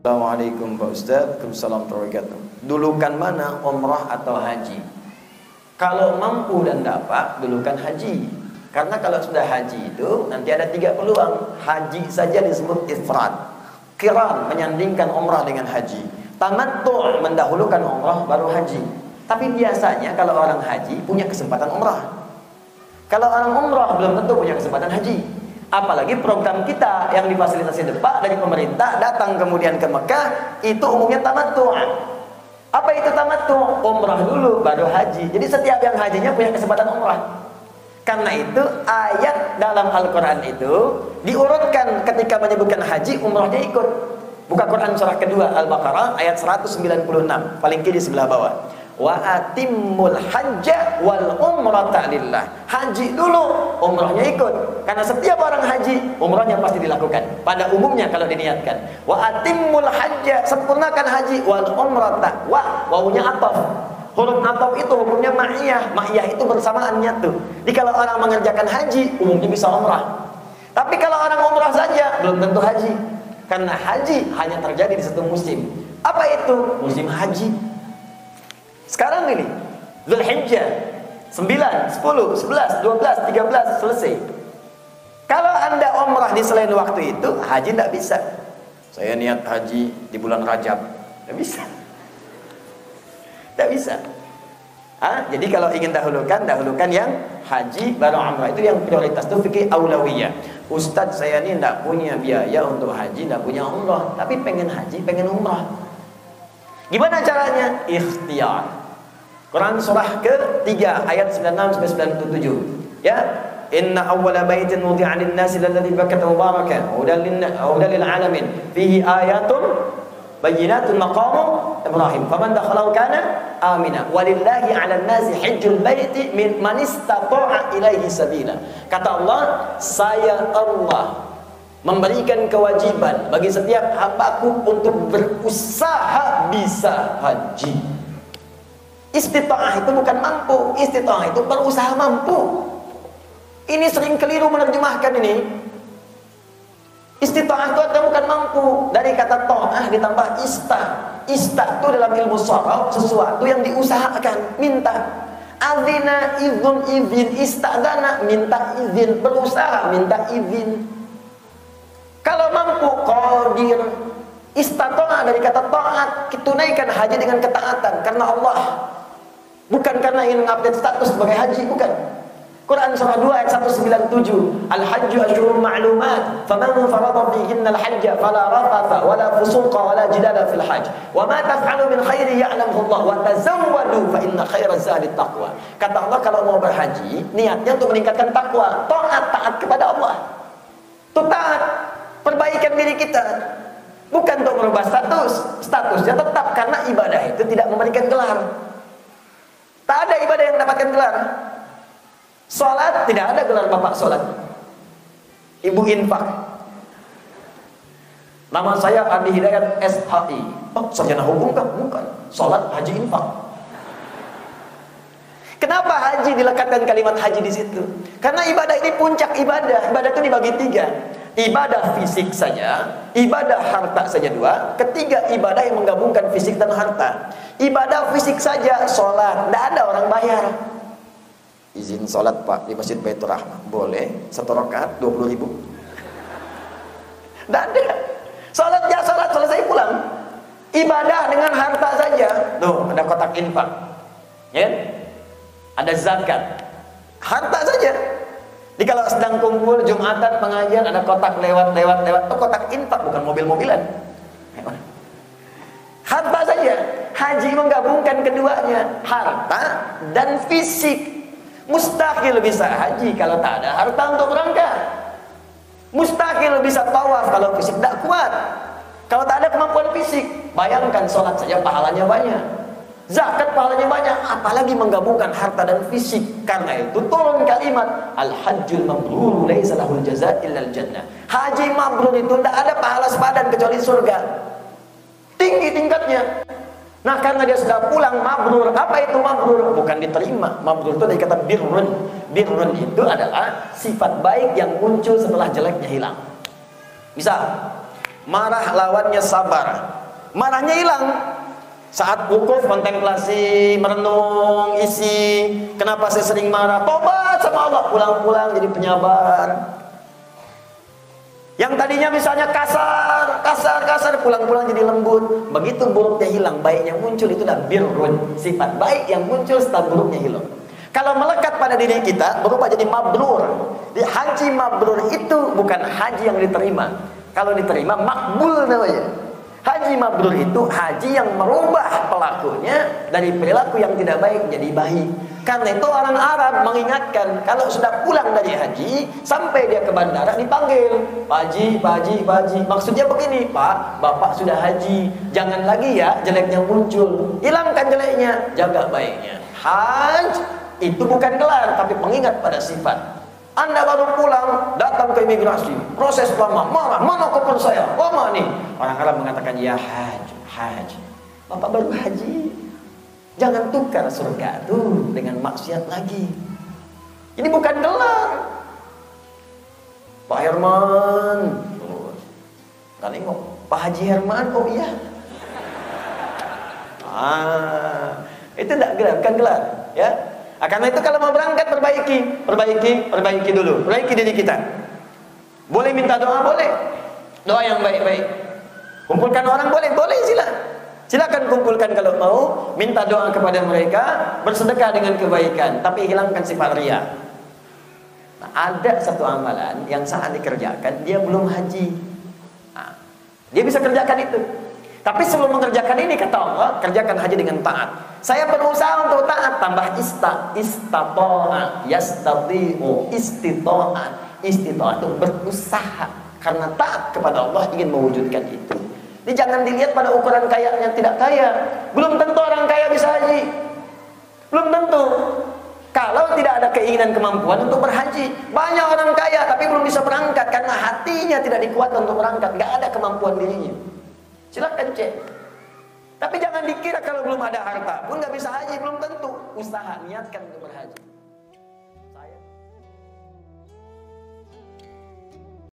Assalamualaikum Pak Ustaz. Waalaikumsalam warahmatullahi wabarakatuh. Dulukan mana, umrah atau haji? Kalau mampu dan dapat, dulukan haji. Karena kalau sudah haji itu nanti ada 3 peluang. Haji saja disebut ifrad, qiran menyandingkan umrah dengan haji, tamattu' mendahulukan umrah baru haji. Tapi biasanya kalau orang haji punya kesempatan umrah. Kalau orang umrah belum tentu punya kesempatan haji. Apalagi program kita yang difasilitasi DEPA dari pemerintah datang kemudian ke Mekah, itu umumnya tamattu'. Apa itu tamattu'? Umrah dulu baru haji. Jadi setiap yang hajinya punya kesempatan umrah. Karena itu ayat dalam Al-Quran itu diurutkan ketika menyebutkan haji, umrahnya ikut. Buka Quran surah kedua Al-Baqarah ayat 196, paling kiri sebelah bawah. Wa atimmul hajja wal umrata lillah. Haji dulu, umrahnya ikut. Karena setiap orang haji, umrahnya pasti dilakukan. Pada umumnya kalau diniatkan. Wa atimmul hajja, sempurnakan haji, wal umrata. Wawunya ataf. Huruf ataf itu hukumnya ma'iyah. Ma'iyah itu bersamaan nyatu. Jadi kalau orang mengerjakan haji, umumnya bisa umrah. Tapi kalau orang umrah saja, belum tentu haji. Karena haji hanya terjadi di satu musim. Apa itu? Musim haji. Sekarang ini Zulhijjah 9, 10, 11, 12, 13 selesai. Kalau Anda umrah di selain waktu itu, haji tidak bisa. Saya niat haji di bulan Rajab, tidak bisa. Tidak bisa. Jadi kalau ingin dahulukan yang haji baru umrah. Itu yang prioritas, itu fikih aulawiyah. Ustadz saya ini tidak punya biaya untuk haji, tidak punya umrah, tapi pengen haji, pengen umrah. Gimana caranya? Ikhtiar. Quran surah ke-3 ayat 96 sampai 97. Ya, inna awwala baitin wudi'a lin-nasi alladhi Bakkata mubarakan hudan lil alamin fihi ayatun bayyinatun maqamu Ibrahim faman dakhalahu kana amina walillahi 'alan nasi hajjul baiti man istata'a ilaihi sabila. Kata Allah, saya Allah memberikan kewajiban bagi setiap hambaku untuk berusaha bisa haji. Istita'ah itu bukan mampu, istita'ah itu berusaha mampu. Ini sering keliru menerjemahkan ini. Istita'ah itu artinya bukan mampu. Dari kata ta'ah ditambah ista. Ista itu dalam ilmu sharaf sesuatu yang diusahakan, minta. Azina, izin, istadana, minta izin, berusaha, minta izin. Kalau mampu, qadir. Istata'ah dari kata ta'at, tunaikan haji dengan ketaatan karena Allah. Bukan karena ingin mengupdate status sebagai haji, bukan. Quran surah 2 ayat 197. Al-hajju asyhurun ma'lumat, faman farada fihinna al-hajja fala rafatha wala fusuqa wala jidala fil hajj. Wa ma taf'alu min khairin ya'lamuhu Allah wa tazawwadu fa inna khairaz zadi taqwa. Kata Allah, kalau mau berhaji, niatnya untuk meningkatkan takwa, taat kepada Allah. Itu taat, perbaikan diri kita. Bukan untuk merubah statusnya tetap, karena ibadah itu tidak memberikan gelar. Tak ada ibadah yang mendapatkan gelar. Salat tidak ada gelar bapak salat. Ibu infak. Nama saya Adi Hidayat SHI. Oh, sarjana hukum kah? Bukan. Salat, haji, infak. Kenapa haji dilekatkan kalimat haji di situ? Karena ibadah ini puncak ibadah. Ibadah itu dibagi 3. Ibadah fisik saja, ibadah harta saja 2, ketiga ibadah yang menggabungkan fisik dan harta. Ibadah fisik saja, sholat, tidak ada orang bayar. Izin sholat Pak di Masjid Baitur Rahmah, boleh 1 rakaat 20.000. Tidak ada. Sholat ya sholat, selesai pulang. Ibadah dengan harta saja. Tuh, ada kotak infak, ya? Ada zakat, harta saja. Jadi kalau sedang kumpul Jumatan pengajian ada kotak lewat, itu kotak infak, bukan mobil-mobilan. Harta saja. Haji menggabungkan keduanya, harta dan fisik. Mustahil bisa haji kalau tak ada harta untuk berangkat. Mustahil bisa tawaf kalau fisik tak kuat. Kalau tak ada kemampuan fisik, bayangkan sholat saja pahalanya banyak, zakat pahalanya banyak, apalagi menggabungkan harta dan fisik. Karena itu turun kalimat al-hajjul mabrur laisa lahul jazaa illal jannah. Haji mabrur itu tidak ada pahala sepadan kecuali surga. Tinggi tingkatnya. Nah, karena dia sudah pulang mabrur. Apa itu mabrur? Bukan diterima. Mabrur itu dari kata birrun. Birrun itu adalah sifat baik yang muncul setelah jeleknya hilang. Misal Marah lawannya sabar. Marahnya hilang. Saat wukuf, kontemplasi, merenung, isi, kenapa saya sering marah? Tobat sama Allah, pulang-pulang jadi penyabar. Yang tadinya misalnya kasar, pulang-pulang jadi lembut. Begitu buruknya hilang, baiknya muncul, itulah birrun, sifat baik yang muncul setelah buruknya hilang. Kalau melekat pada diri kita, berubah jadi mabrur. Di haji mabrur itu bukan haji yang diterima. Kalau diterima, makbul namanya. Haji mabrur itu haji yang merubah pelakunya dari perilaku yang tidak baik jadi baik. Karena itu orang Arab mengingatkan, kalau sudah pulang dari haji sampai dia ke bandara dipanggil, Pak Haji, Pak Haji, Pak Haji. Maksudnya begini, Pak, Bapak sudah haji, jangan lagi ya jeleknya muncul, hilangkan jeleknya, jaga baiknya. Haji itu bukan gelar, tapi pengingat pada sifat. Anda baru pulang, datang ke imigrasi, proses lama, marah, mana kupon saya, lama nih. Orang Arab mengatakan, ya haji, Bapak baru haji, jangan tukar surga tuh dengan maksiat lagi. Ini bukan gelar. Pak Herman, kan nengok, Pak Haji Herman, oh iya. Itu tidak gelar, bukan gelar, ya. Karena itu kalau mau berangkat perbaiki dulu, perbaiki diri kita. Boleh minta doa, boleh. Doa yang baik-baik. Kumpulkan orang, boleh silakan kumpulkan kalau mau, minta doa kepada mereka, bersedekah dengan kebaikan, tapi hilangkan sifat riya. Nah, ada satu amalan yang saat dikerjakan dia belum haji. Nah, dia bisa kerjakan itu. Tapi sebelum mengerjakan ini, kata Allah, kerjakan haji dengan taat. Saya berusaha untuk taat, tambah istito'ah, yastati'u, istito'ah. Istito'ah itu berusaha. Karena taat kepada Allah ingin mewujudkan itu. Jadi jangan dilihat pada ukuran kayanya, tidak kaya. Belum tentu orang kaya bisa haji. Belum tentu. Kalau tidak ada keinginan kemampuan untuk berhaji. Banyak orang kaya tapi belum bisa berangkat karena hatinya tidak dikuatkan untuk berangkat. Gak ada kemampuan dirinya. Silakan cek. Tapi jangan dikira kalau belum ada harta pun nggak bisa haji, belum tentu. Usaha, niatkan untuk berhaji.